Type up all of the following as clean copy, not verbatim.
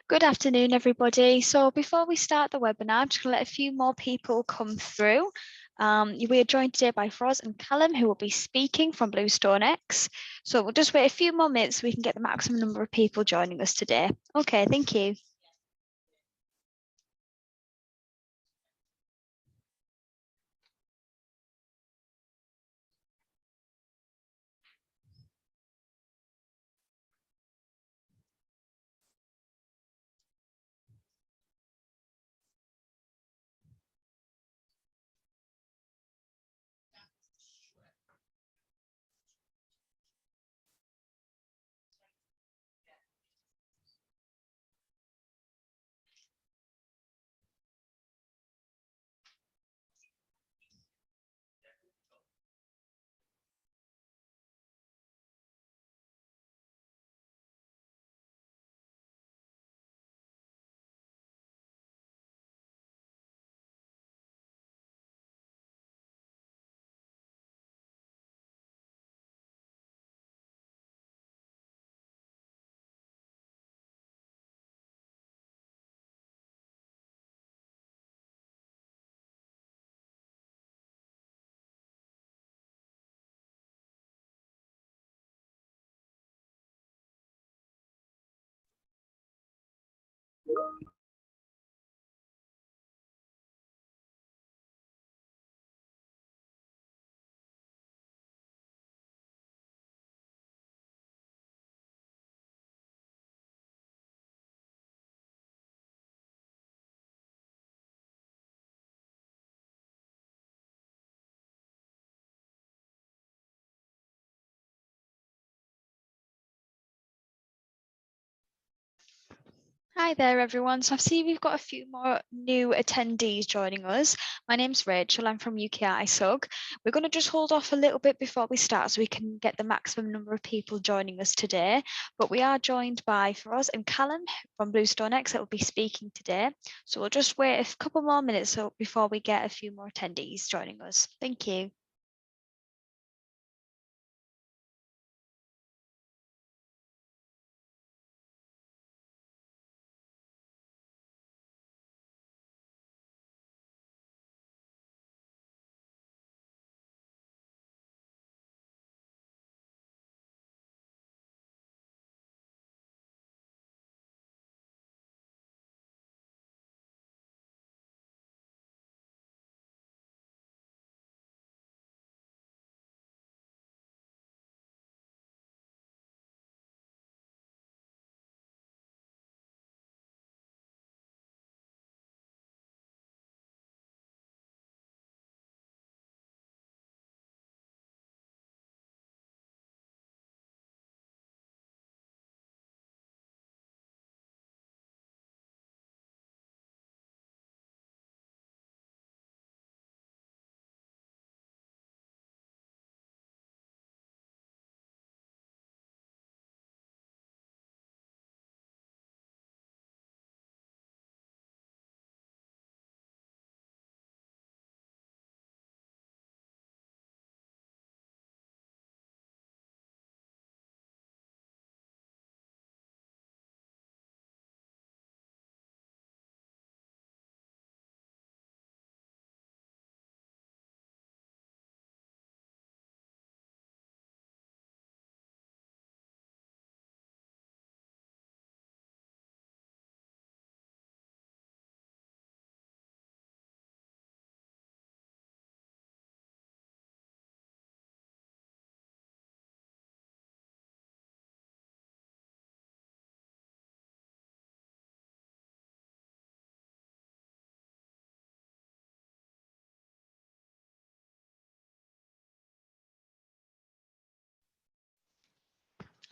Good afternoon, everybody. So before we start the webinar, I'm just going to let a few more people come through. We are joined today by Feroz and Callum, who will be speaking from Bluestonex. So we'll just wait a few more minutes so we can get the maximum number of people joining us today. Okay, thank you. Hi there, everyone. So I see we've got a few more new attendees joining us. My name's Rachel. I'm from UKI SUG. We're going to just hold off a little bit before we start so we can get the maximum number of people joining us today. But we are joined by Feroz and Callum from Bluestonex that will be speaking today. So we'll just wait a couple more minutes before we get a few more attendees joining us. Thank you.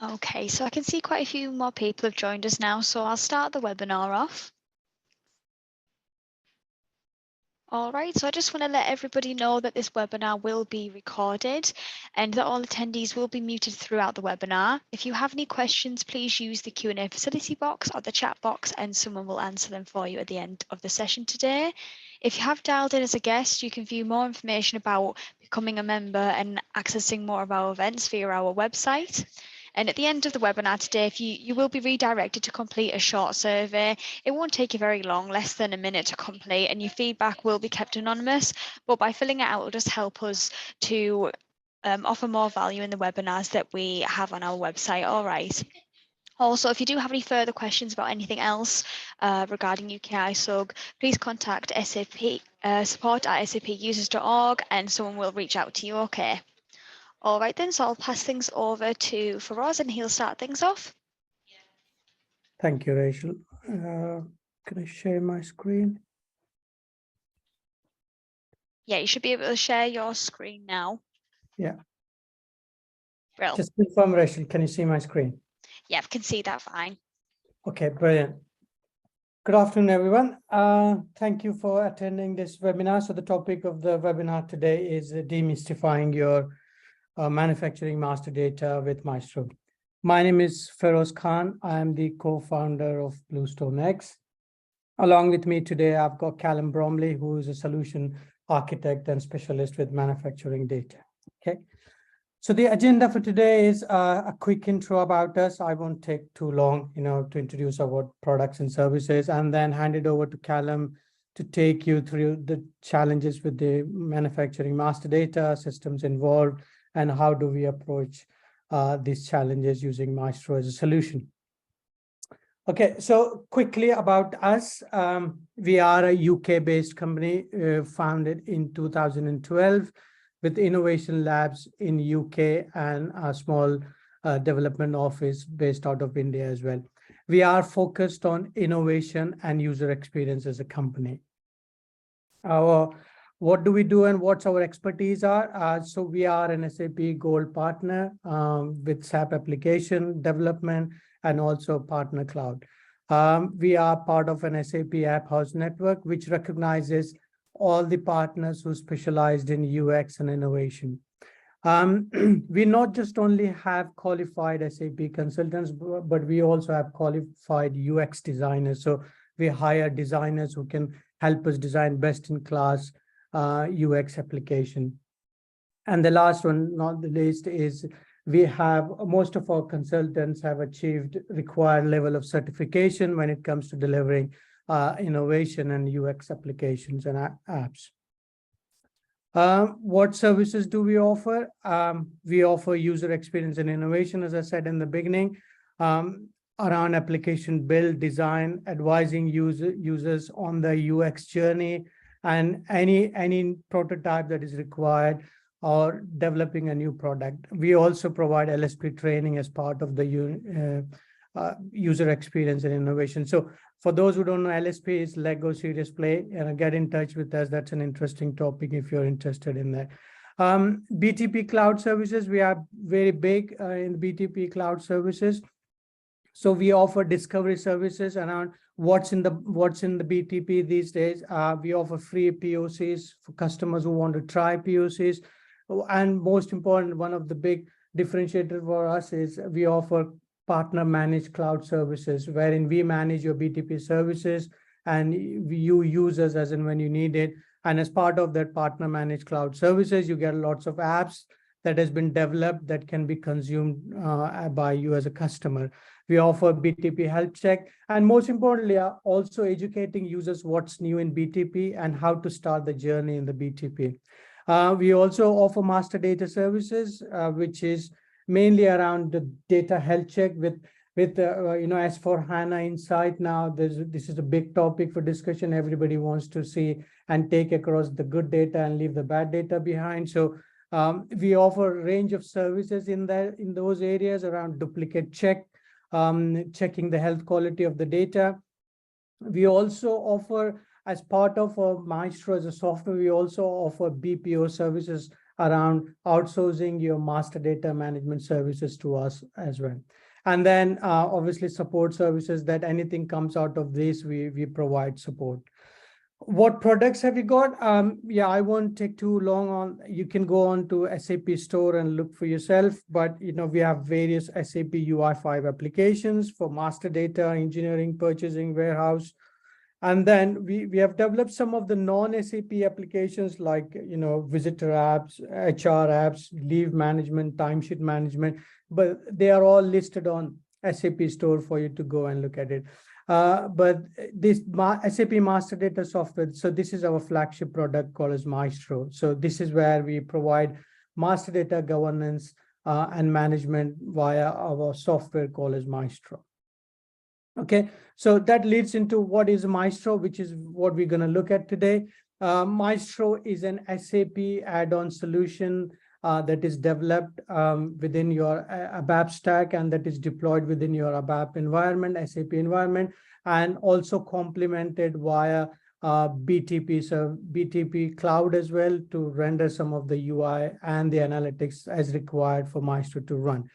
Okay, so I can see quite a few more people have joined us now, so I'll start the webinar off. All right, so I just want to let everybody know that this webinar will be recorded and that all attendees will be muted throughout the webinar. If you have any questions, please use the Q&A facility box or the chat box and someone will answer them for you at the end of the session today. If you have dialed in as a guest, you can view more information about becoming a member and accessing more of our events via our website. And at the end of the webinar today, if you will be redirected to complete a short survey. It won't take you very long, less than a minute to complete, and your feedback will be kept anonymous. But by filling it out, it'll just help us to offer more value in the webinars that we have on our website. All right. Also, if you do have any further questions about anything else regarding UKI SUG, please contact SAP support at sapusers.org and someone will reach out to you. Okay. All right then, so I'll pass things over to Feroz and he'll start things off. Thank you, Rachel. Can I share my screen? Yeah, you should be able to share your screen now. Yeah. Brill. Just confirm, Rachel, can you see my screen? Yeah, I can see that fine. Okay, brilliant. Good afternoon, everyone. Thank you for attending this webinar. So the topic of the webinar today is demystifying your manufacturing master data with Maextro. My name is Feroz Khan. I am the co-founder of Bluestonex. Along with me today, I've got Callum Bromley, who is a solution architect and specialist with manufacturing data. Okay. So the agenda for today is a quick intro about us. I won't take too long, to introduce our products and services, and then hand it over to Callum to take you through the challenges with the manufacturing master data, systems involved, and how do we approach these challenges using Maextro as a solution. Okay, so quickly about us. We are a UK-based company founded in 2012 with innovation labs in UK and a small development office based out of India as well. We are focused on innovation and user experience as a company. What do we do and what's our expertise are? So we are an SAP Gold partner with SAP application development and also partner cloud. We are part of an SAP App House network, which recognizes all the partners who specialized in UX and innovation. We not just only have qualified SAP consultants, but we also have qualified UX designers. So we hire designers who can help us design best-in-class UX application. And the last one, not the least, is we have most of our consultants have achieved required level of certification when it comes to delivering innovation and UX applications and apps. What services do we offer? We offer user experience and innovation, as I said in the beginning, around application build, design, advising users on the UX journey, and any prototype that is required, or developing a new product. We also provide LSP training as part of the user experience and innovation. So for those who don't know, LSP is Lego Serious Play, and get in touch with us. That's an interesting topic if you're interested in that. BTP cloud services, we are very big in BTP cloud services. So we offer discovery services around what's in the BTP these days. We offer free POCs for customers who want to try POCs. And most important, one of the big differentiators for us is we offer partner managed cloud services, wherein we manage your BTP services and you use us as and when you need it. And as part of that partner managed cloud services, you get lots of apps that has been developed that can be consumed by you as a customer. We offer BTP health check, and most importantly, also educating users what's new in BTP and how to start the journey in the BTP. We also offer master data services, which is mainly around the data health check with as for HANA Insight now, this is a big topic for discussion. Everybody wants to see and take across the good data and leave the bad data behind. So we offer a range of services in those areas around duplicate check, checking the health quality of the data. We also offer, as part of Maextro as a software, we also offer BPO services around outsourcing your master data management services to us as well. And then obviously support services, that anything comes out of this, we provide support. What products have you got? Yeah, I won't take too long on. You can go on to SAP Store and look for yourself. But we have various SAP UI5 applications for master data, engineering, purchasing, warehouse, And then we have developed some of the non-SAP applications like, visitor apps, HR apps, leave management, timesheet management, but they are all listed on SAP Store for you to go and look at it. But this SAP Master Data Software, so this is our flagship product called as Maextro. So this is where we provide master data governance and management via our software called as Maextro. Okay, so that leads into what is Maextro, which is what we're going to look at today. Maextro is an SAP add-on solution that is developed within your ABAP stack, and that is deployed within your ABAP environment, SAP environment, and also complemented via BTP, so BTP cloud as well, to render some of the UI and the analytics as required for Maextro to run.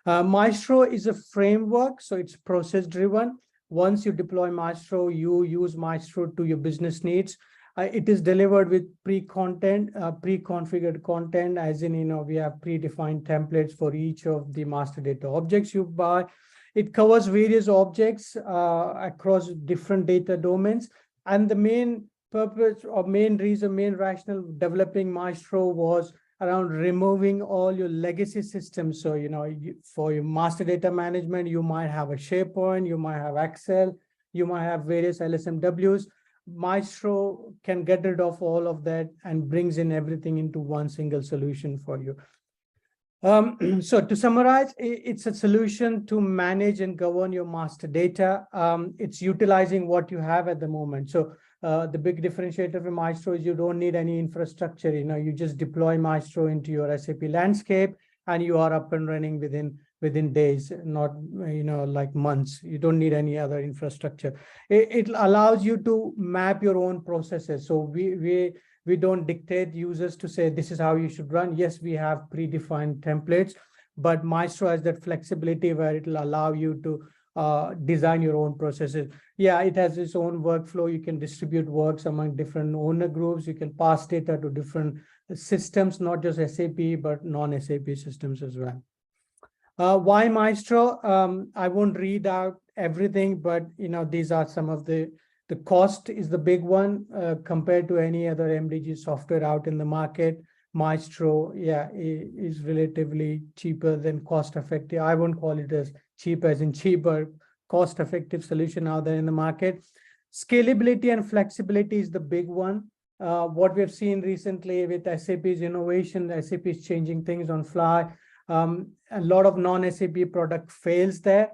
Maextro is a framework, so it's process driven. Once you deploy Maextro, you use Maextro to your business needs. It is delivered with pre-configured content, as in, we have predefined templates for each of the master data objects you buy. It covers various objects across different data domains. And the main purpose or main rationale of developing Maextro was around removing all your legacy systems. So, for your master data management, you might have a SharePoint, you might have Excel, you might have various LSMWs. Maextro can get rid of all of that and brings in everything into one single solution for you. So to summarize, it's a solution to manage and govern your master data. It's utilizing what you have at the moment. So the big differentiator for Maextro is you don't need any infrastructure. You just deploy Maextro into your SAP landscape, and you are up and running within days, not like months. You don't need any other infrastructure. It allows you to map your own processes. So we don't dictate users to say this is how you should run. Yes, we have predefined templates, but Maextro has that flexibility where it will allow you to design your own processes. Yeah, it has its own workflow. You can distribute works among different owner groups. You can pass data to different systems, not just SAP, but non-SAP systems as well. Why Maextro? I won't read out everything, but these are some of the cost is the big one compared to any other MDG software out in the market. Maextro, is relatively cheaper than cost effective. I won't call it as cheap as in cheaper, cost effective solution out there in the market. Scalability and flexibility is the big one. What we've seen recently with SAP's innovation, SAP is changing things on fly. A lot of non-SAP product fails there,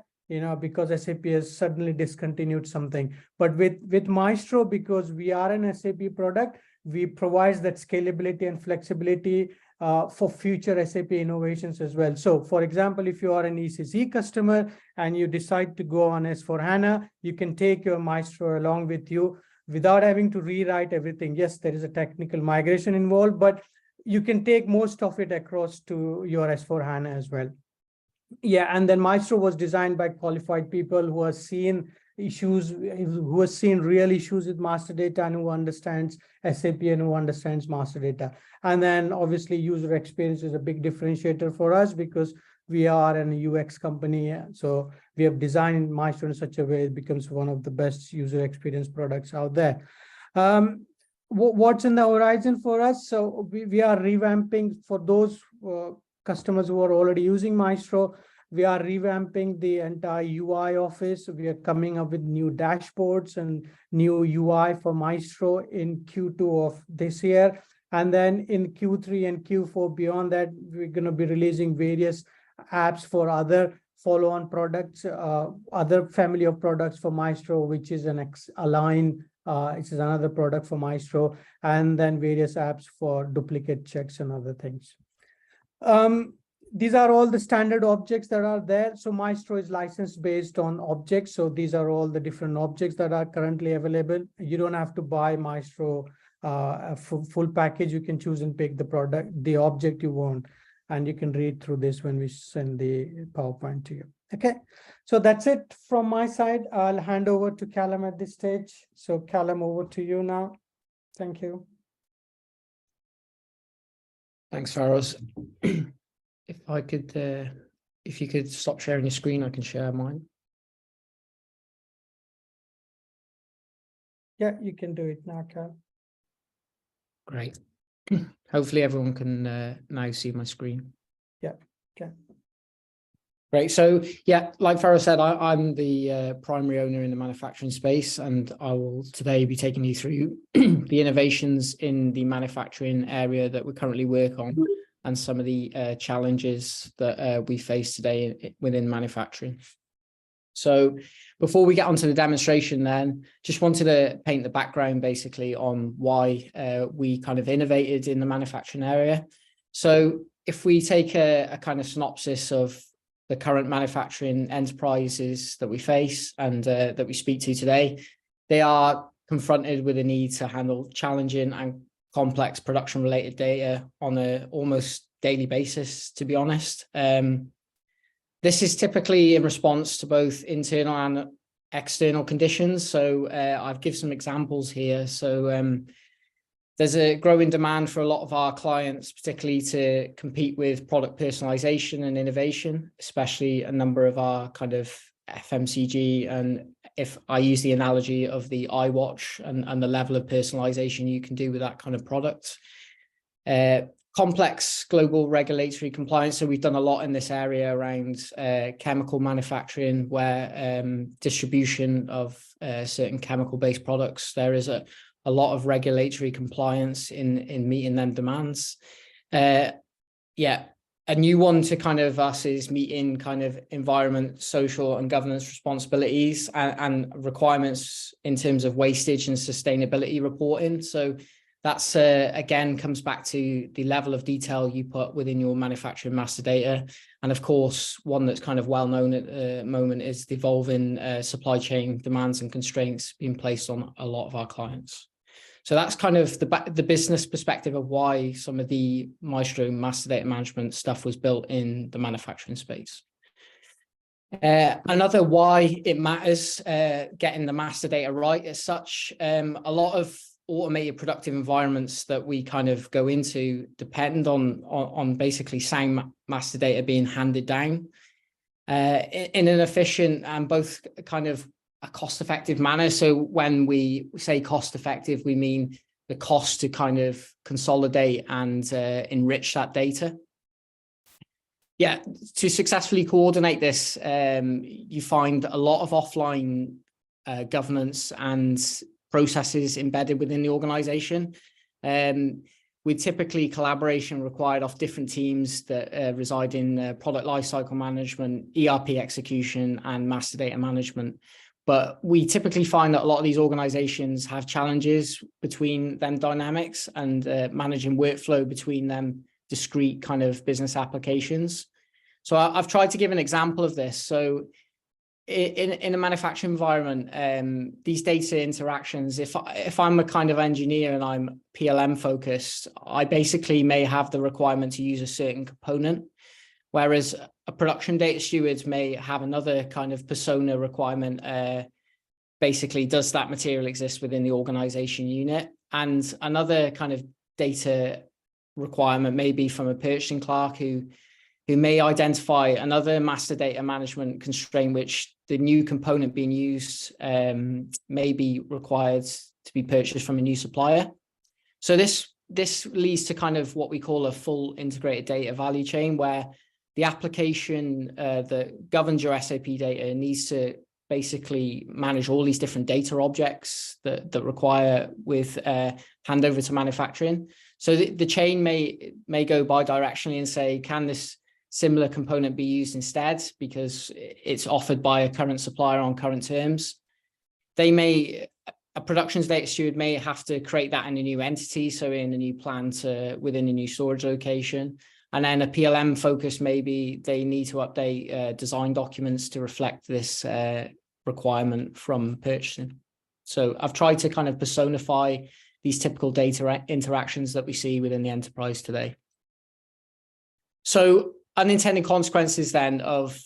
because SAP has suddenly discontinued something. But with Maextro, because we are an SAP product, we provide that scalability and flexibility for future SAP innovations as well. So for example, if you are an ECC customer and you decide to go on S/4HANA, you can take your Maextro along with you without having to rewrite everything. Yes, there is a technical migration involved, but you can take most of it across to your S/4HANA as well. Yeah, and then Maextro was designed by qualified people who have seen issues, who have seen real issues with master data, and who understands SAP and who understands master data. And then obviously user experience is a big differentiator for us because we are an UX company. So we have designed Maextro in such a way it becomes one of the best user experience products out there. What's in the horizon for us? So we are revamping for those customers who are already using Maextro. We are revamping the entire UI office. We are coming up with new dashboards and new UI for Maextro in Q2 of this year. And then in Q3 and Q4 beyond that, we're going to be releasing various apps for other follow-on products, other family of products for Maextro, which is an Align. It is another product for Maextro, and then various apps for duplicate checks and other things. These are all the standard objects that are there. So Maextro is licensed based on objects. So these are all the different objects that are currently available. You don't have to buy Maextro a full package. You can choose and pick the object you want. And you can read through this when we send the PowerPoint to you. Okay, so that's it from my side. I'll hand over to Callum at this stage. So Callum, over to you now. Thank you. Thanks, Feroz. If you could stop sharing your screen, I can share mine. Yeah, you can do it now, Cal. Great. Hopefully everyone can now see my screen. Yeah, okay. Great. So yeah, like Feroz said, I'm the primary owner in the manufacturing space, and I will today be taking you through the innovations in the manufacturing area that we currently work on and some of the challenges that we face today within manufacturing. So before we get onto the demonstration then, just wanted to paint the background basically on why we kind of innovated in the manufacturing area. So if we take a kind of synopsis of the current manufacturing enterprises that we face and that we speak to today, they are confronted with a need to handle challenging and complex production related data on an almost daily basis, to be honest. This is typically in response to both internal and external conditions. So I've given some examples here. So there's a growing demand for a lot of our clients, particularly to compete with product personalization and innovation, especially a number of our kind of FMCG. And if I use the analogy of the iWatch and the level of personalization you can do with that kind of product. Complex global regulatory compliance. So we've done a lot in this area around chemical manufacturing, where distribution of certain chemical-based products, there is a lot of regulatory compliance in meeting them demands. Yeah, a new one to kind of us is meeting kind of environment, social and governance responsibilities and requirements in terms of wastage and sustainability reporting. So that's, again, comes back to the level of detail you put within your manufacturing master data. And of course, one that's kind of well known at the moment is the evolving supply chain demands and constraints being placed on a lot of our clients. So that's kind of the business perspective of why some of the Maextro master data management stuff was built in the manufacturing space. Another why it matters getting the master data right as such, a lot of automated productive environments that we kind of go into depend on basically sound master data being handed down in an efficient and both kind of a cost-effective manner. So when we say cost-effective, we mean the cost to kind of consolidate and enrich that data. Yeah, to successfully coordinate this, you find a lot of offline governance and processes embedded within the organization. With typically collaboration required off different teams that reside in product lifecycle management, ERP execution, and master data management. But we typically find that a lot of these organizations have challenges between them dynamics and managing workflow between them discrete kind of business applications. So I've tried to give an example of this. So in a manufacturing environment, these data interactions, if I'm a kind of engineer and I'm PLM focused, I basically may have the requirement to use a certain component, whereas a production data steward may have another kind of persona requirement. Basically, does that material exist within the organization unit? And another kind of data requirement may be from a purchasing clerk who may identify another master data management constraint, which the new component being used may be required to be purchased from a new supplier. So this leads to kind of what we call a full integrated data value chain, where the application that governs your SAP data needs to basically manage all these different data objects that require with handover to manufacturing. So the chain may go bi-directionally and say, can this similar component be used instead because it's offered by a current supplier on current terms? A productions data steward may have to create that in a new entity, so in a new plant within a new storage location. And then a PLM focus, maybe they need to update design documents to reflect this requirement from purchasing. So I've tried to kind of personify these typical data interactions that we see within the enterprise today. So unintended consequences then of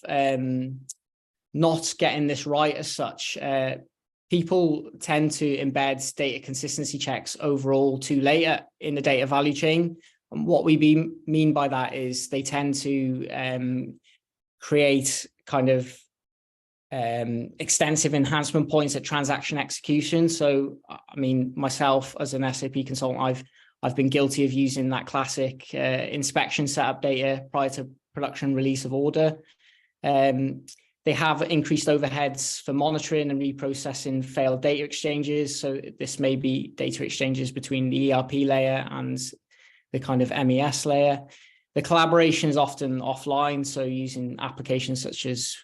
not getting this right as such. People tend to embed data consistency checks overall too late in the data value chain. And what we mean by that is they tend to create kind of extensive enhancement points at transaction execution. So, I mean, myself as an SAP consultant, I've been guilty of using that classic inspection setup data prior to production release of order. They have increased overheads for monitoring and reprocessing failed data exchanges. So this may be data exchanges between the ERP layer and the kind of MES layer. The collaboration is often offline, so using applications such as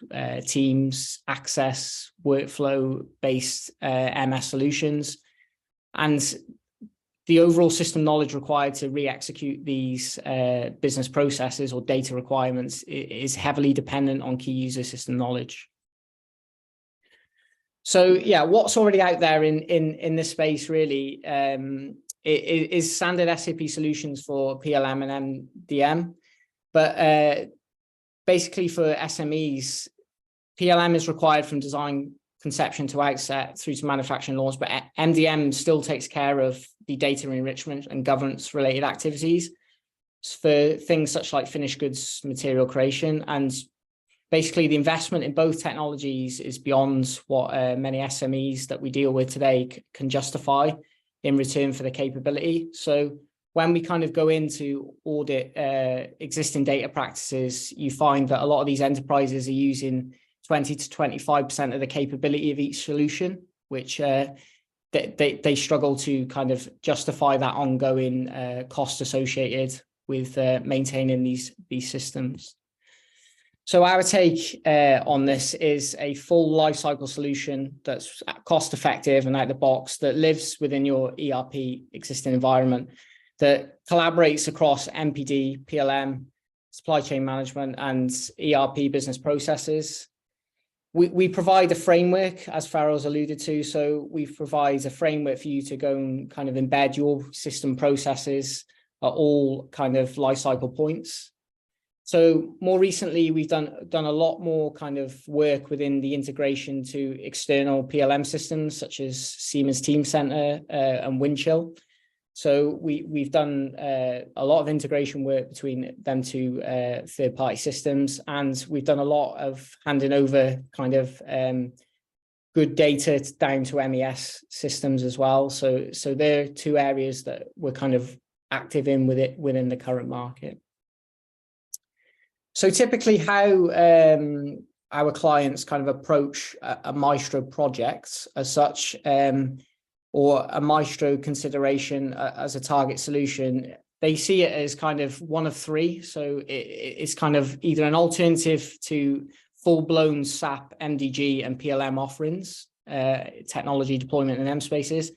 Teams, Access, workflow-based MS solutions. And the overall system knowledge required to re-execute these business processes or data requirements is heavily dependent on key user system knowledge. So yeah, what's already out there in this space really is standard SAP solutions for PLM and MDM. But basically for SMEs, PLM is required from design conception to outset through to manufacturing launch, but MDM still takes care of the data enrichment and governance related activities for things such like finished goods material creation. And basically the investment in both technologies is beyond what many SMEs that we deal with today can justify in return for the capability. So when we kind of go into audit existing data practices, you find that a lot of these enterprises are using 20 to 25% of the capability of each solution, which they struggle to kind of justify that ongoing cost associated with maintaining these systems. So our take on this is a full lifecycle solution that's cost effective and out of the box, that lives within your ERP existing environment, that collaborates across MPD, PLM, supply chain management, and ERP business processes. We provide a framework, as Feroz alluded to. So we provide a framework for you to go and kind of embed your system processes at all kind of life cycle points. So more recently, we've done a lot more kind of work within the integration to external PLM systems such as Siemens Teamcenter and Windchill. So we've done a lot of integration work between them two third-party systems, and we've done a lot of handing over kind of good data down to MES systems as well. So there are two areas that we're kind of active in within the current market. So typically how our clients kind of approach a Maextro project as such, or a Maextro consideration as a target solution, they see it as kind of one of three. So it's kind of either an alternative to full-blown SAP, MDG, and PLM offerings, technology deployment in M spaces.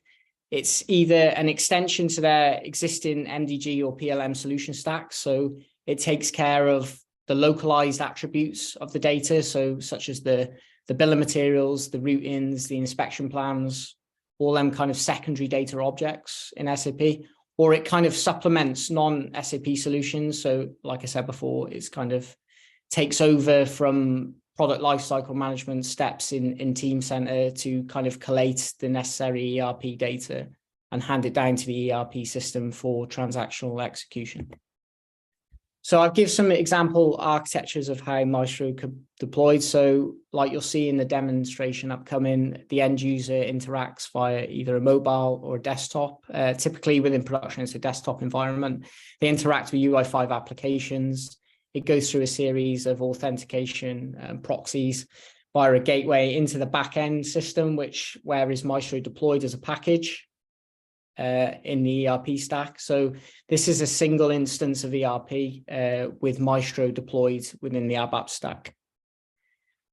It's either an extension to their existing MDG or PLM solution stack. So it takes care of the localized attributes of the data, so such as the bill of materials, the routings, the inspection plans, all them kind of secondary data objects in SAP, or it kind of supplements non-SAP solutions. So like I said before, it's kind of takes over from product lifecycle management steps in Teamcenter to kind of collate the necessary ERP data and hand it down to the ERP system for transactional execution. So I'll give some example architectures of how Maextro could deployed. So like you'll see in the demonstration upcoming, the end user interacts via either a mobile or a desktop. Typically within production, it's a desktop environment. They interact with UI5 applications. It goes through a series of authentication proxies via a gateway into the back-end system, where is Maextro deployed as a package in the ERP stack. So this is a single instance of ERP with Maextro deployed within the ABAP stack.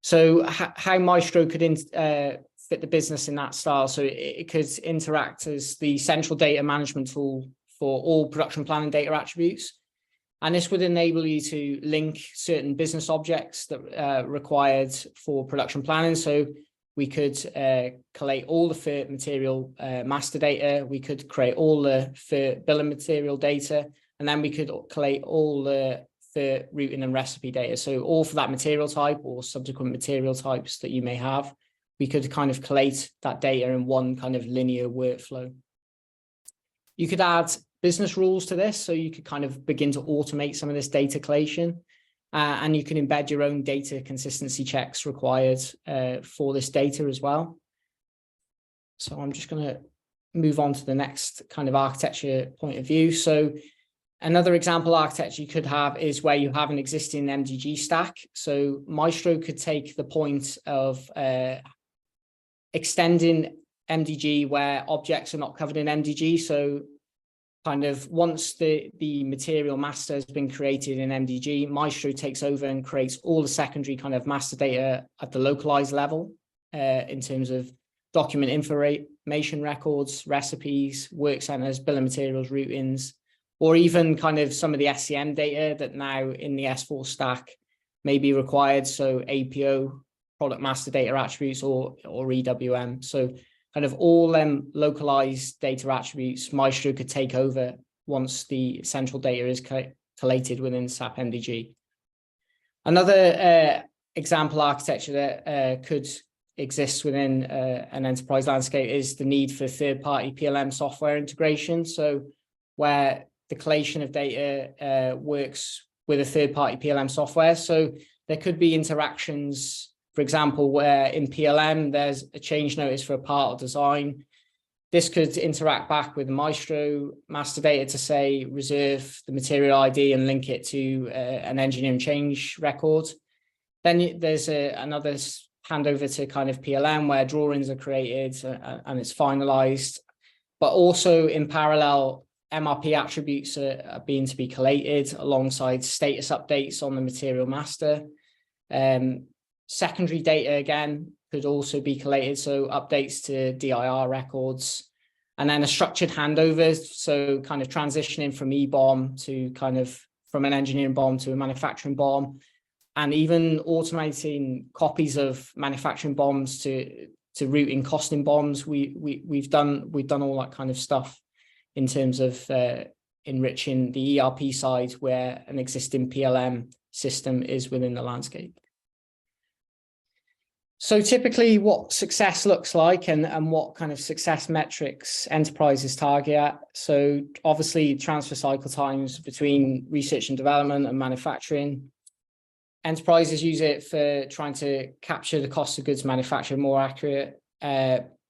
So how Maextro could fit the business in that style. So it could interact as the central data management tool for all production planning data attributes. And this would enable you to link certain business objects that are required for production planning. So we could collate all the FERT material master data. We could create all the FERT bill of material data, and then we could collate all the FERT routing and recipe data. So all for that material type or subsequent material types that you may have, we could kind of collate that data in one kind of linear workflow. You could add business rules to this, so you could kind of begin to automate some of this data collation. and you can embed your own data consistency checks required for this data as well. So I'm just going to move on to the next kind of architecture point of view. So another example architecture you could have is where you have an existing MDG stack. So Maextro could take the point of extending MDG where objects are not covered in MDG. So kind of once the material master has been created in MDG, Maextro takes over and creates all the secondary kind of master data at the localized level in terms of document information records, recipes, work centers, bill of materials, routings, or even kind of some of the SCM data that now in the S4 stack may be required. So APO, product master data attributes, or EWM. So kind of all localized data attributes Maextro could take over once the central data is collated within SAP MDG. Another example architecture that could exist within an enterprise landscape is the need for third-party PLM software integration. So where the collation of data works with a third-party PLM software. So there could be interactions, for example, where in PLM, there's a change notice for a part or design. This could interact back with Maextro master data to say, reserve the material ID and link it to an engineering change record. Then there's another handover to kind of PLM where drawings are created and it's finalized. But also in parallel, MRP attributes are being to be collated alongside status updates on the material master. Secondary data, again, could also be collated, so updates to DIR records, and then a structured handover, so kind of transitioning from EBOM to kind of from an engineering BOM to a manufacturing BOM, and even automating copies of manufacturing BOMs to routing costing BOMs. We've done all that kind of stuff in terms of enriching the ERP side where an existing PLM system is within the landscape. So typically what success looks like and what kind of success metrics enterprises target at. So obviously transfer cycle times between research and development and manufacturing. Enterprises use it for trying to capture the cost of goods manufactured more accurate,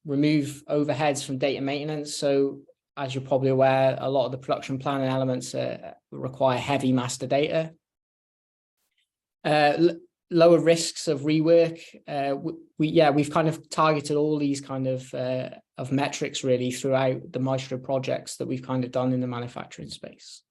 remove overheads from data maintenance. So as you're probably aware, a lot of the production planning elements require heavy master data. Lower risks of rework. We've kind of targeted all these kind of metrics really throughout the Maextro projects that we've kind of done in the manufacturing space.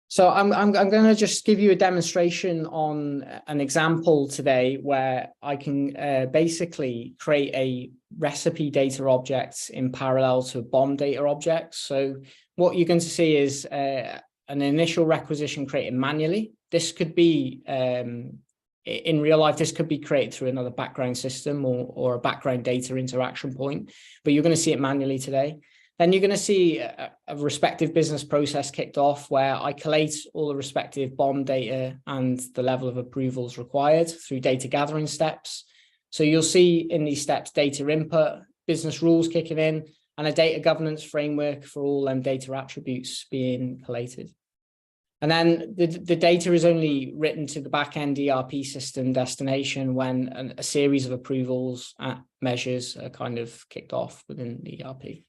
So I'm going to just give you a demonstration on an example today where I can basically create a recipe data object in parallel to a BOM data object. So what you're going to see is an initial requisition created manually. This could be, in real life, this could be created through another background system or a background data interaction point, but you're going to see it manually today. Then you're going to see a respective business process kicked off where I collate all the respective BOM data and the level of approvals required through data gathering steps. So you'll see in these steps, data input, business rules kicking in, and a data governance framework for all data attributes being collated. And then the data is only written to the back-end ERP system destination when a series of approvals measures are kind of kicked off within the ERP.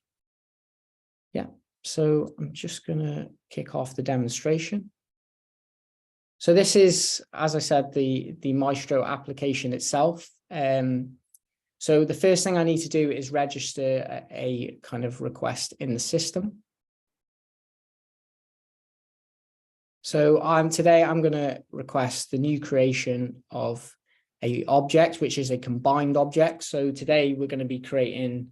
Yeah, so I'm just going to kick off the demonstration. So this is, as I said, the Maextro application itself. So the first thing I need to do is register a kind of request in the system. So today I'm going to request the new creation of a object, which is a combined object. So today we're going to be creating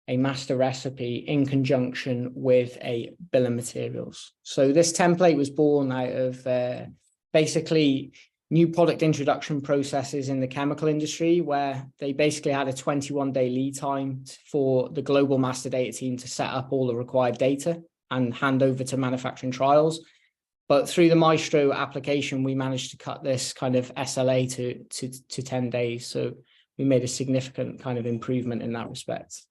a master recipe in conjunction with a bill of materials. So this template was born out of basically new product introduction processes in the chemical industry, where they basically had a 21-day lead time for the global master data team to set up all the required data and hand over to manufacturing trials. But through the Maextro application, we managed to cut this kind of SLA to 10 days. So we made a significant kind of improvement in that respect.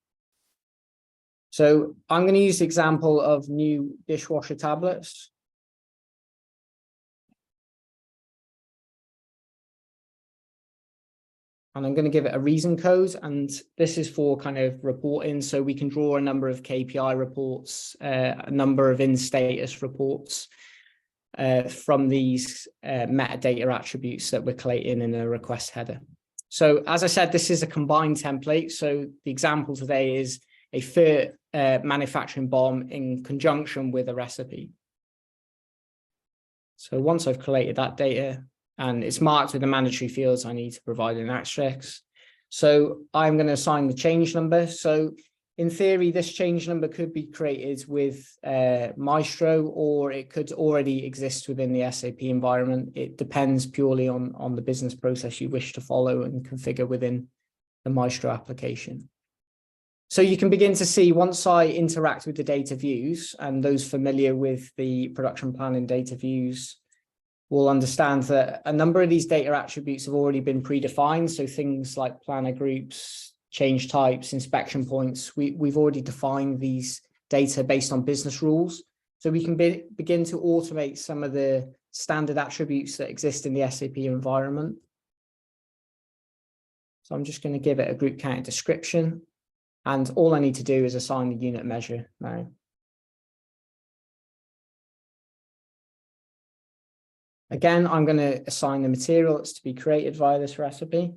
So I'm going to use the example of new dishwasher tablets. And I'm going to give it a reason code. And this is for kind of reporting. So we can draw a number of KPI reports, a number of in-status reports from these metadata attributes that we're collating in a request header. So as I said, this is a combined template. So the example today is a fur manufacturing BOM in conjunction with a recipe. So once I've collated that data and it's marked with the mandatory fields, I need to provide an asterisk. So I'm going to assign the change number. So in theory, this change number could be created with Maextro, or it could already exist within the SAP environment. It depends purely on the business process you wish to follow and configure within the Maextro application. So you can begin to see, once I interact with the data views, and those familiar with the production planning data views will understand that a number of these data attributes have already been predefined. So things like planner groups, change types, inspection points, we've already defined these data based on business rules. So we can begin to automate some of the standard attributes that exist in the SAP environment. So I'm just going to give it a group count description. And all I need to do is assign the unit measure now. Again, I'm going to assign the material that's to be created via this recipe.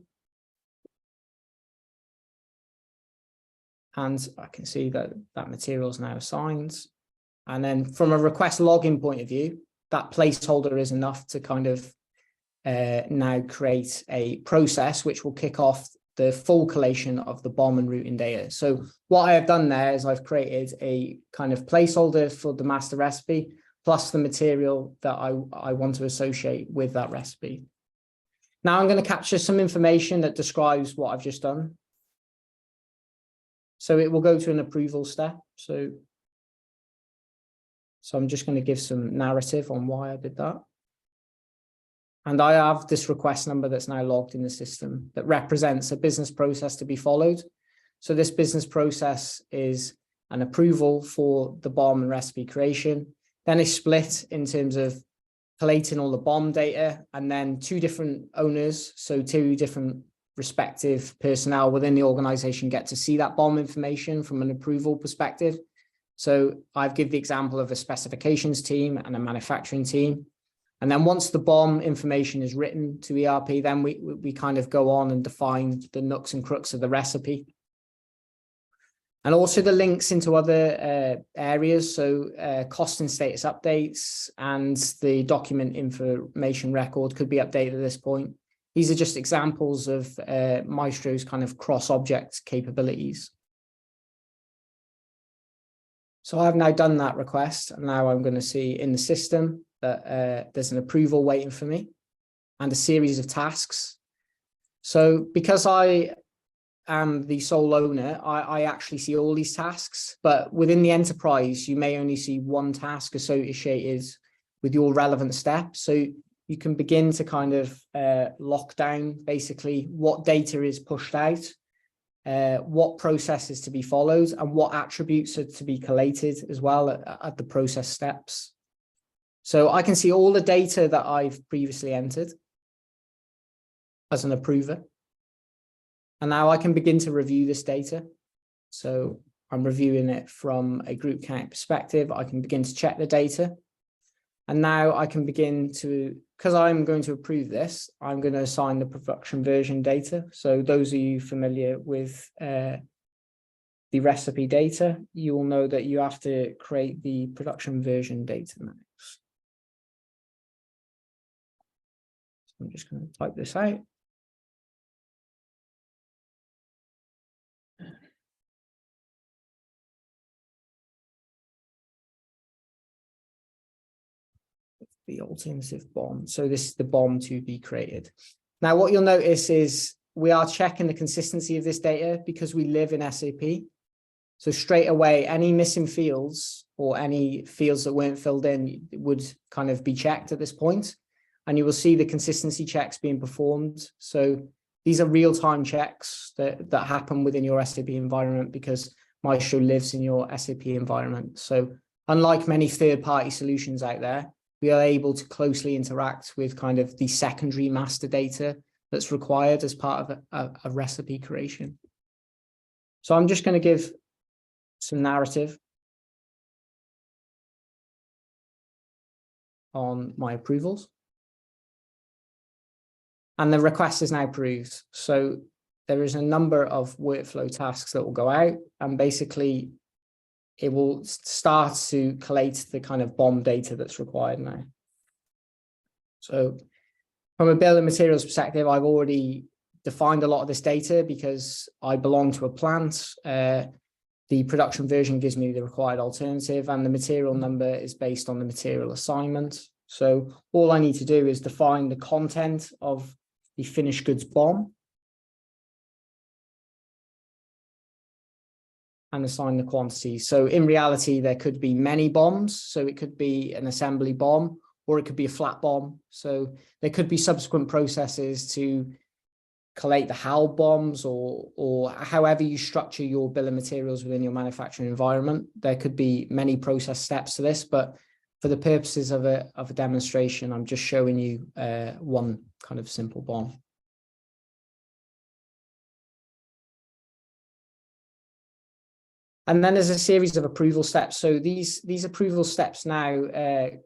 And I can see that that material is now assigned. And then from a request login point of view, that placeholder is enough to kind of now create a process which will kick off the full collation of the BOM and routing data. So what I have done there is I've created a kind of placeholder for the master recipe, plus the material that I want to associate with that recipe. Now I'm going to capture some information that describes what I've just done. So it will go to an approval step. So I'm just going to give some narrative on why I did that. And I have this request number that's now logged in the system that represents a business process to be followed. So this business process is an approval for the BOM and recipe creation, then a split in terms of collating all the BOM data, and then two different owners, so two different respective personnel within the organization get to see that BOM information from an approval perspective. So I've given the example of a specifications team and a manufacturing team. And then once the BOM information is written to ERP, then we kind of go on and define the nooks and crooks of the recipe. And also the links into other areas, so cost and status updates and the document information record could be updated at this point. These are just examples of Maextro's kind of cross-object capabilities. So I've now done that request, and now I'm going to see in the system that there's an approval waiting for me and a series of tasks. So because I am the sole owner, I actually see all these tasks, but within the enterprise, you may only see one task associated with your relevant step. So you can begin to kind of lock down basically what data is pushed out, what process is to be followed, and what attributes are to be collated as well at the process steps. So I can see all the data that I've previously entered as an approver. And now I can begin to review this data. So I'm reviewing it from a group count perspective. I can begin to check the data. And now I can begin to, because I'm going to approve this, I'm going to assign the production version data. So those of you familiar with the recipe data, you will know that you have to create the production version data next. So I'm just going to type this out. The alternative BOM. So this is the BOM to be created. Now, what you'll notice is we are checking the consistency of this data because we live in SAP. So straight away, any missing fields or any fields that weren't filled in would kind of be checked at this point. And you will see the consistency checks being performed. So these are real-time checks that happen within your SAP environment because Maextro lives in your SAP environment. So unlike many third-party solutions out there, we are able to closely interact with kind of the secondary master data that's required as part of a recipe creation. So I'm just going to give some narrative on my approvals. And the request is now approved. So there is a number of workflow tasks that will go out, and basically it will start to collate the kind of BOM data that's required now. So from a bill of materials perspective, I've already defined a lot of this data because I belong to a plant. The production version gives me the required alternative, and the material number is based on the material assignment. So all I need to do is define the content of the finished goods BOM and assign the quantity. So in reality, there could be many BOMs. So it could be an assembly BOM, or it could be a flat BOM. So there could be subsequent processes to collate the HAL BOMs, or however you structure your bill of materials within your manufacturing environment. There could be many process steps to this, but for the purposes of a demonstration, I'm just showing you one kind of simple BOM. And then there's a series of approval steps. So these approval steps now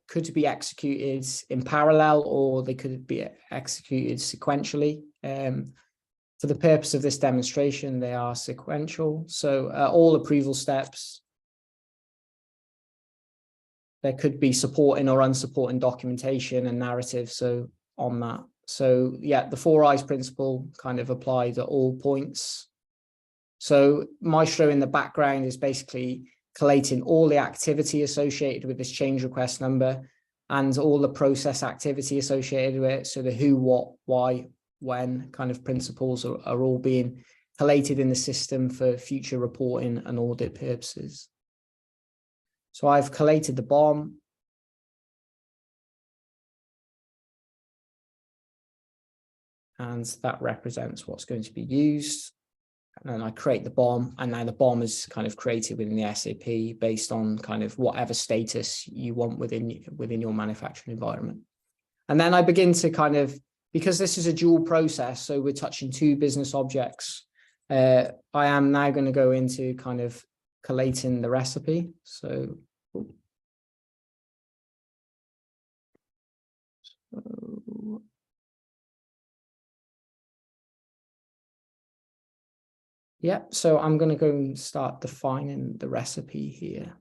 could be executed in parallel, or they could be executed sequentially. For the purpose of this demonstration, they are sequential. So all approval steps, there could be supporting or unsupporting documentation and narrative. So on that. So yeah, the 4 eyes principle kind of applies at all points. So Maextro in the background is basically collating all the activity associated with this change request number and all the process activity associated with it. So the who, what, why, when kind of principles are all being collated in the system for future reporting and audit purposes. So I've collated the BOM. And that represents what's going to be used. And then I create the BOM, and now the BOM is kind of created within the SAP based on kind of whatever status you want within your manufacturing environment. And then I begin to kind of, because this is a dual process, so we're touching 2 business objects, I am now going to go into kind of collating the recipe. So yeah, so I'm going to go and start defining the recipe here.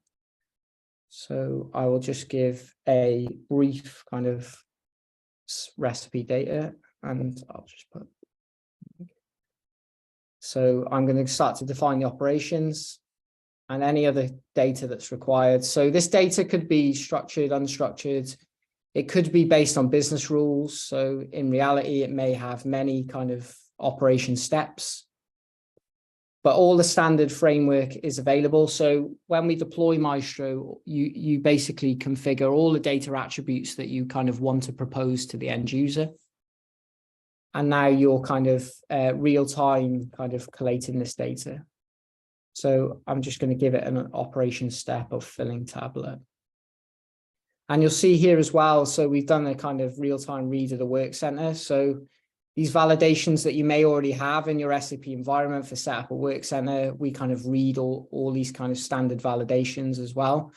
So I will just give a brief kind of recipe data, and I'll just put. So I'm going to start to define the operations and any other data that's required. So this data could be structured, unstructured. It could be based on business rules. So in reality, it may have many kind of operation steps, but all the standard framework is available. So when we deploy Maextro, you basically configure all the data attributes that you kind of want to propose to the end user. And now you're kind of real-time kind of collating this data. So I'm just going to give it an operation step of filling tablet. And you'll see here as well, so we've done a kind of real-time read of the work center. So these validations that you may already have in your SAP environment for set up a work center, we kind of read all these kind of standard validations as well,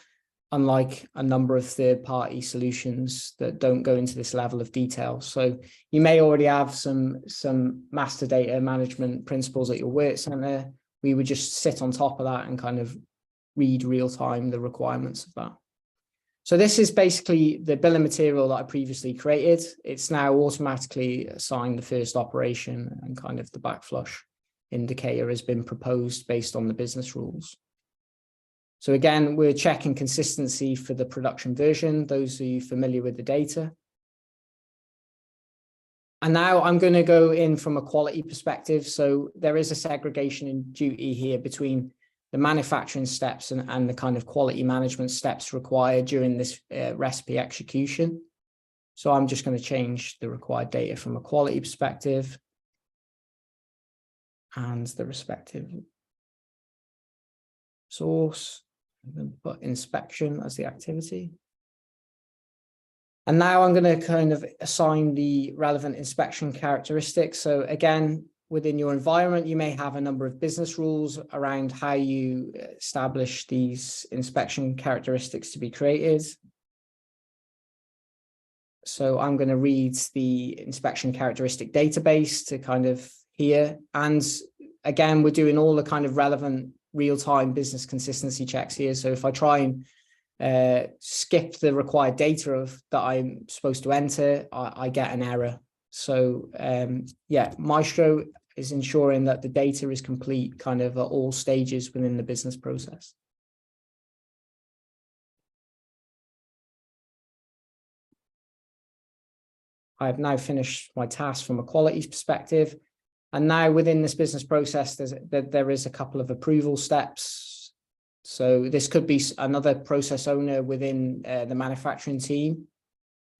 unlike a number of third-party solutions that don't go into this level of detail. So you may already have some master data management principles at your work center. We would just sit on top of that and kind of read real-time the requirements of that. So this is basically the bill of material that I previously created. It's now automatically assigned the first operation, and kind of the backflush indicator has been proposed based on the business rules. So again, we're checking consistency for the production version, those of you familiar with the data. And now I'm going to go in from a quality perspective. So there is a segregation in duty here between the manufacturing steps and the kind of quality management steps required during this recipe execution. So I'm just going to change the required data from a quality perspective and the respective source. I'm going to put inspection as the activity. And now I'm going to kind of assign the relevant inspection characteristics. So again, within your environment, you may have a number of business rules around how you establish these inspection characteristics to be created. So I'm going to read the inspection characteristic database to kind of here. And again, we're doing all the kind of relevant real-time business consistency checks here. So if I try and skip the required data that I'm supposed to enter, I get an error. So yeah, Maextro is ensuring that the data is complete kind of at all stages within the business process. I've now finished my task from a quality perspective. And now within this business process, there is a couple of approval steps. So this could be another process owner within the manufacturing team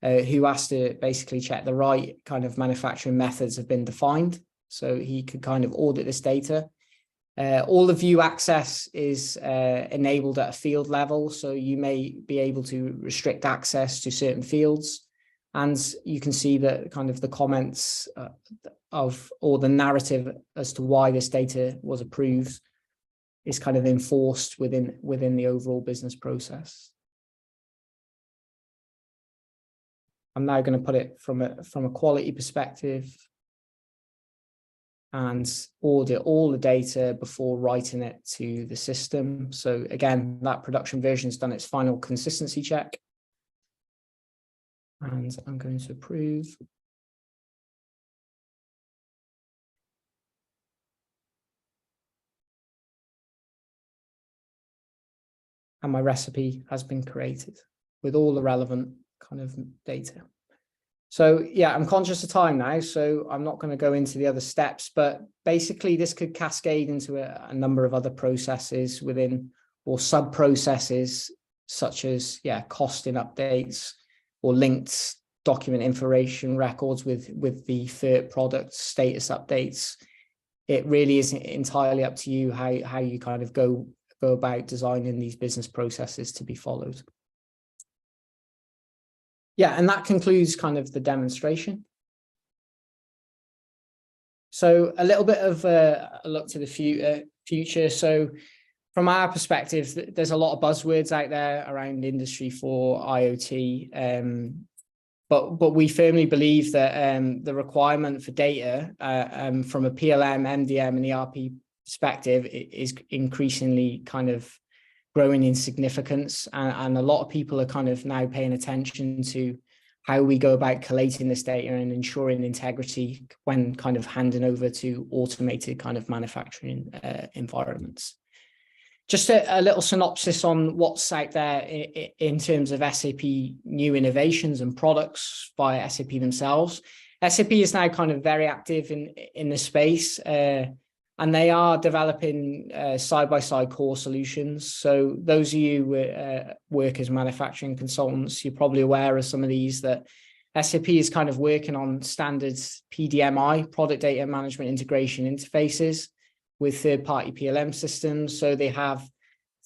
who has to basically check the right kind of manufacturing methods have been defined. So he could kind of audit this data. All the view access is enabled at a field level. So you may be able to restrict access to certain fields. And you can see that kind of the comments or the narrative as to why this data was approved is kind of enforced within the overall business process. I'm now going to put it from a quality perspective and audit all the data before writing it to the system. So again, that production version has done its final consistency check. And I'm going to approve. And my recipe has been created with all the relevant kind of data. So yeah, I'm conscious of time now, so I'm not going to go into the other steps, but basically this could cascade into a number of other processes within or sub-processes such as, yeah, costing updates or linked document information records with the third product status updates. It really is entirely up to you how you kind of go about designing these business processes to be followed. Yeah, and that concludes kind of the demonstration. So a little bit of a look to the future. So from our perspective, there's a lot of buzzwords out there around Industry 4, IoT, but we firmly believe that the requirement for data from a PLM, MDM, and ERP perspective is increasingly kind of growing in significance, and a lot of people are kind of now paying attention to how we go about collating this data and ensuring integrity when kind of handing over to automated kind of manufacturing environments. Just a little synopsis on what's out there in terms of SAP new innovations and products by SAP themselves. SAP is now kind of very active in this space, and they are developing side-by-side core solutions. So those of you who work as manufacturing consultants, you're probably aware of some of these, that SAP is kind of working on standard PDMI, product data management integration interfaces, with third-party PLM systems. So they have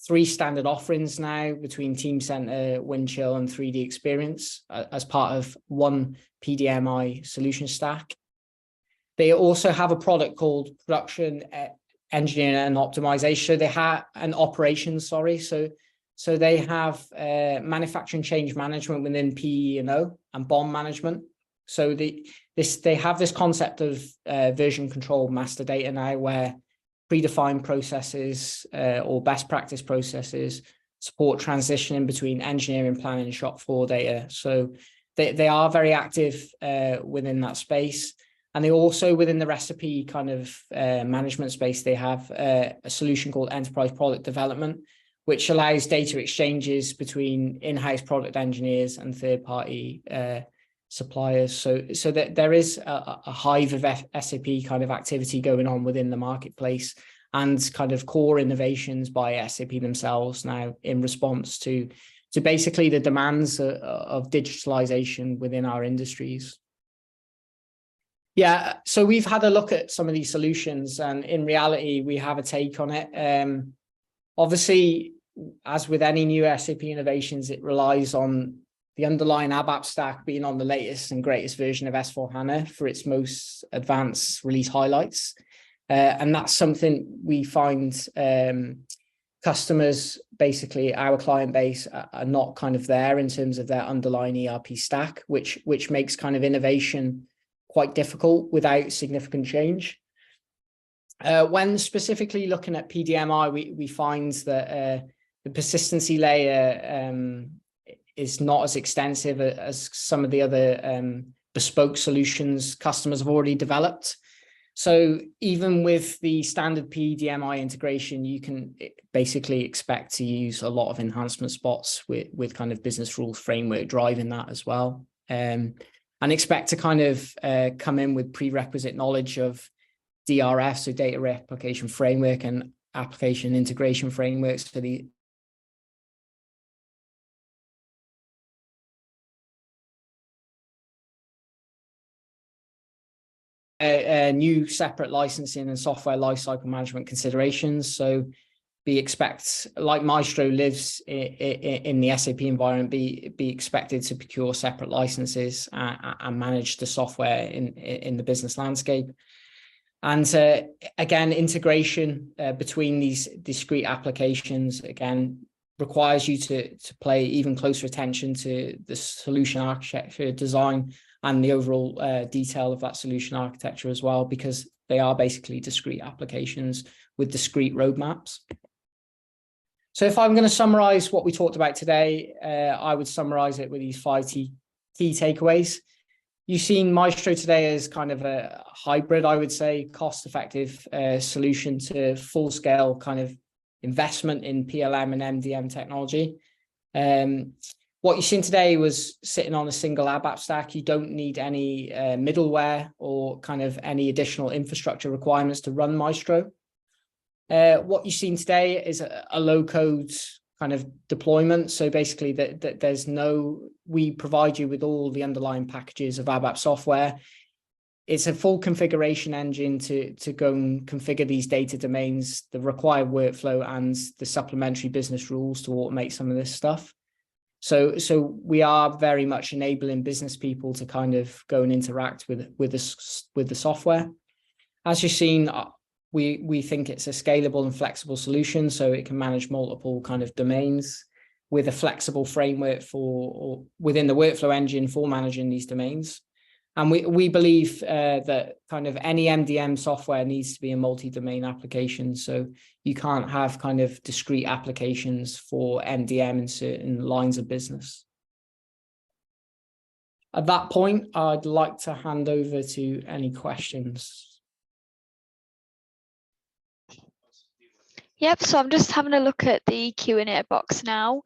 3 standard offerings now between Teamcenter, Windchill, and 3D Experience as part of one PDMI solution stack. They also have a product called Production Engineering and Optimization. So they have an operations, sorry. So they have manufacturing change management within PE&O and BOM management. So they have this concept of version control master data now, where predefined processes or best practice processes support transitioning between engineering, planning, and shop floor data. So they are very active within that space. And they also, within the recipe kind of management space, they have a solution called Enterprise Product Development, which allows data exchanges between in-house product engineers and third-party suppliers. So that there is a hive of SAP kind of activity going on within the marketplace, and kind of core innovations by SAP themselves now in response to basically the demands of digitalization within our industries. Yeah, so we've had a look at some of these solutions, and in reality, we have a take on it. Obviously, as with any new SAP innovations, it relies on the underlying ABAP stack being on the latest and greatest version of S/4HANA for its most advanced release highlights. And that's something we find customers, basically our client base, are not kind of there in terms of their underlying ERP stack, which makes kind of innovation quite difficult without significant change. When specifically looking at PDMI, we find that the persistency layer is not as extensive as some of the other bespoke solutions customers have already developed. So even with the standard PDMI integration, you can basically expect to use a lot of enhancement spots with kind of business rules framework driving that as well. And expect to kind of come in with prerequisite knowledge of DRF, so data replication framework, and application integration frameworks for the new separate licensing and software lifecycle management considerations. So expect, like Maextro lives in the SAP environment, be expected to procure separate licenses and manage the software in the business landscape. And again, integration between these discrete applications, again, requires you to pay even closer attention to the solution architecture design and the overall detail of that solution architecture as well, because they are basically discrete applications with discrete roadmaps. So if I'm going to summarize what we talked about today, I would summarize it with these 5 key takeaways. You've seen Maextro today as kind of a hybrid, I would say, cost-effective solution to full-scale kind of investment in PLM and MDM technology. What you've seen today was sitting on a single ABAP stack. You don't need any middleware or kind of any additional infrastructure requirements to run Maextro. What you've seen today is a low-code kind of deployment. So basically, we provide you with all the underlying packages of ABAP software. It's a full configuration engine to go and configure these data domains, the required workflow, and the supplementary business rules to automate some of this stuff. So we are very much enabling business people to kind of go and interact with the software. As you've seen, we think it's a scalable and flexible solution, so it can manage multiple kind of domains with a flexible framework or within the workflow engine for managing these domains. And we believe that kind of any MDM software needs to be a multi-domain application. So you can't have kind of discrete applications for MDM in certain lines of business. At that point, I'd like to hand over to any questions. Yep, so I'm just having a look at the Q&A box now.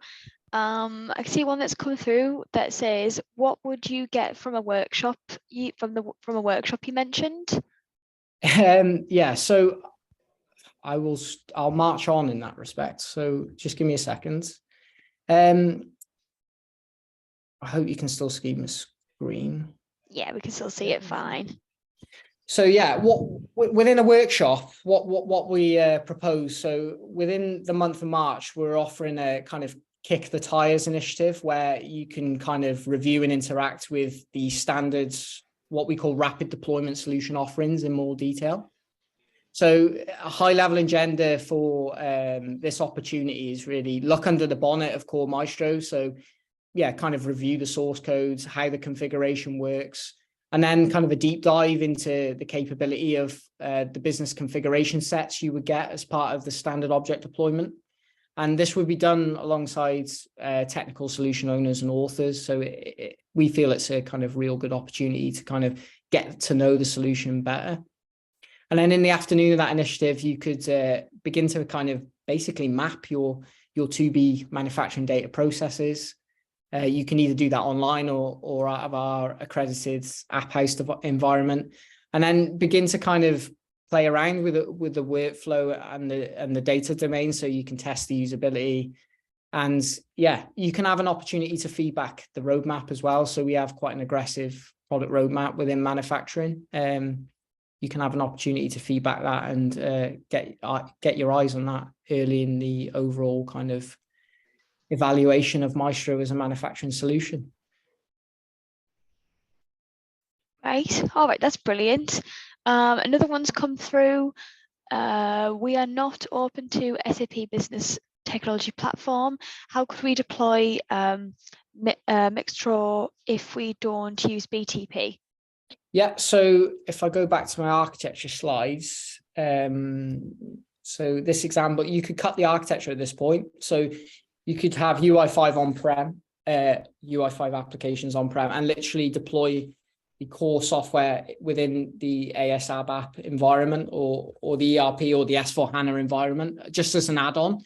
I can see one that's come through that says, "What would you get from a workshop? From a workshop you mentioned?" Yeah, so I'll march on in that respect. So just give me a second. I hope you can still see my screen. Yeah, we can still see it fine. So yeah, within a workshop, what we propose. So within the month of March, we're offering a kind of kick the tires initiative where you can kind of review and interact with the standards, what we call rapid deployment solution offerings in more detail. So a high level agenda for this opportunity is really look under the bonnet of core Maextro. So yeah, kind of review the source codes, how the configuration works, and then kind of a deep dive into the capability of the business configuration sets you would get as part of the standard object deployment. And this would be done alongside technical solution owners and authors. So we feel it's a kind of real good opportunity to kind of get to know the solution better. And then in the afternoon of that initiative, you could begin to kind of basically map your to-be manufacturing data processes. You can either do that online or out of our accredited app house environment, and then begin to kind of play around with the workflow and the data domain, so you can test the usability. And yeah, you can have an opportunity to feedback the roadmap as well. So we have quite an aggressive product roadmap within manufacturing. You can have an opportunity to feedback that and get your eyes on that early in the overall kind of evaluation of Maextro as a manufacturing solution. Right. All right. That's brilliant. Another one's come through. We are not open to SAP Business Technology Platform. How could we deploy Maextro if we don't use BTP? Yeah, so if I go back to my architecture slides, so this example, you could cut the architecture at this point. So you could have UI5 on-prem, UI5 applications on-prem, and literally deploy the core software within the ASAP app environment or the ERP or the S4HANA environment, just as an add-on.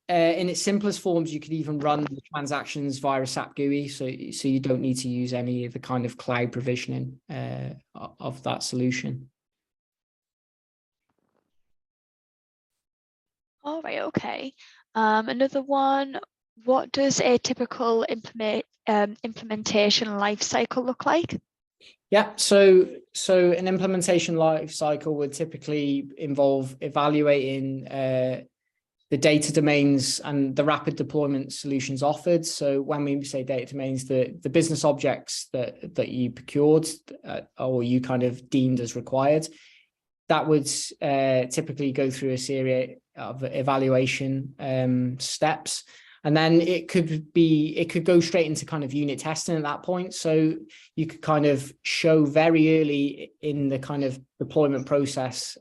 In its simplest forms, you could even run the transactions via a SAP GUI, so you don't need to use any of the kind of cloud provisioning of that solution. All right, okay. Another one, what does a typical implementation life cycle look like? Yeah, so an implementation life cycle would typically involve evaluating the data domains and the rapid deployment solutions offered. So when we say data domains, the business objects that you procured or you kind of deemed as required, that would typically go through a series of evaluation steps. And then it could go straight into kind of unit testing at that point. So you could kind of show very early in the kind of deployment process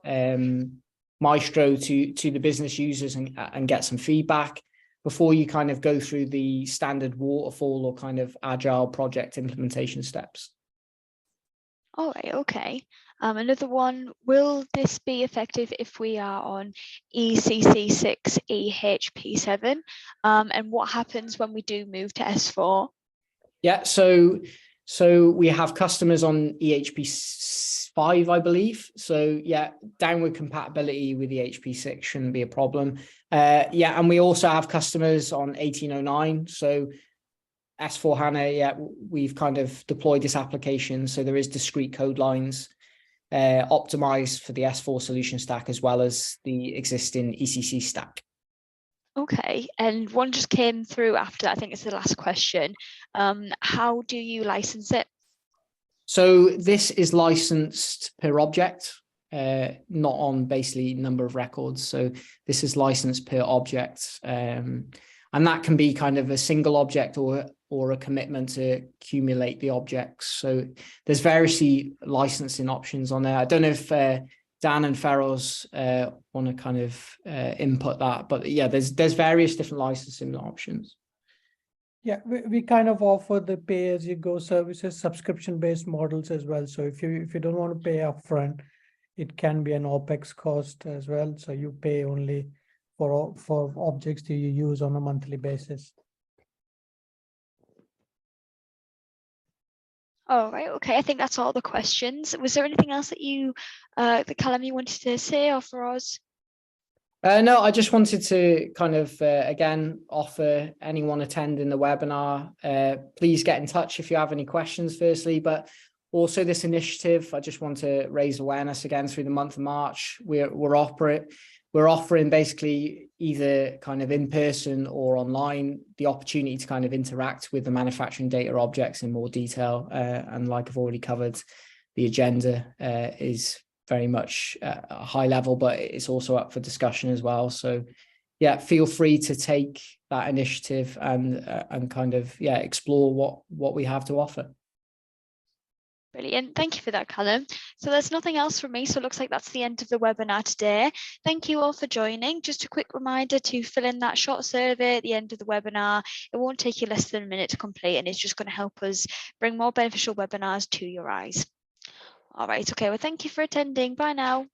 Maestro to the business users and get some feedback before you kind of go through the standard waterfall or kind of agile project implementation steps. All right, okay. Another one, will this be effective if we are on ECC6 EHP7? And what happens when we do move to S4? Yeah, so we have customers on EHP5, I believe. So yeah, downward compatibility with EHP6 shouldn't be a problem. Yeah, and we also have customers on 1809. So S4HANA, yeah, we've kind of deployed this application. So there is discrete code lines optimized for the S4 solution stack as well as the existing ECC stack. Okay, and one just came through after, I think it's the last question. How do you license it? So this is licensed per object, not on basically number of records. So this is licensed per object. And that can be kind of a single object or a commitment to accumulate the objects. So there's various licensing options on there. I don't know if Dan and Feroz want to kind of input that, but yeah, there's various different licensing options. Yeah, we kind of offer the pay-as-you-go services, subscription-based models as well. So if you don't want to pay upfront, it can be an OpEx cost as well. So you pay only for objects that you use on a monthly basis. All right, okay. I think that's all the questions. Was there anything else that Callum, you wanted to say or for us? No, I just wanted to kind of, again, offer anyone attending the webinar, please get in touch if you have any questions firstly, but also this initiative, I just want to raise awareness again through the month of March. We're offering basically either kind of in person or online the opportunity to kind of interact with the manufacturing data objects in more detail. And like I've already covered, the agenda is very much a high level, but it's also up for discussion as well. So yeah, feel free to take that initiative and kind of, yeah, explore what we have to offer. Brilliant. Thank you for that, Callum. So there's nothing else from me. So it looks like that's the end of the webinar today. Thank you all for joining. Just a quick reminder to fill in that short survey at the end of the webinar. It won't take you less than a minute to complete, and it's just going to help us bring more beneficial webinars to your eyes. All right. Okay. Well, thank you for attending. Bye now.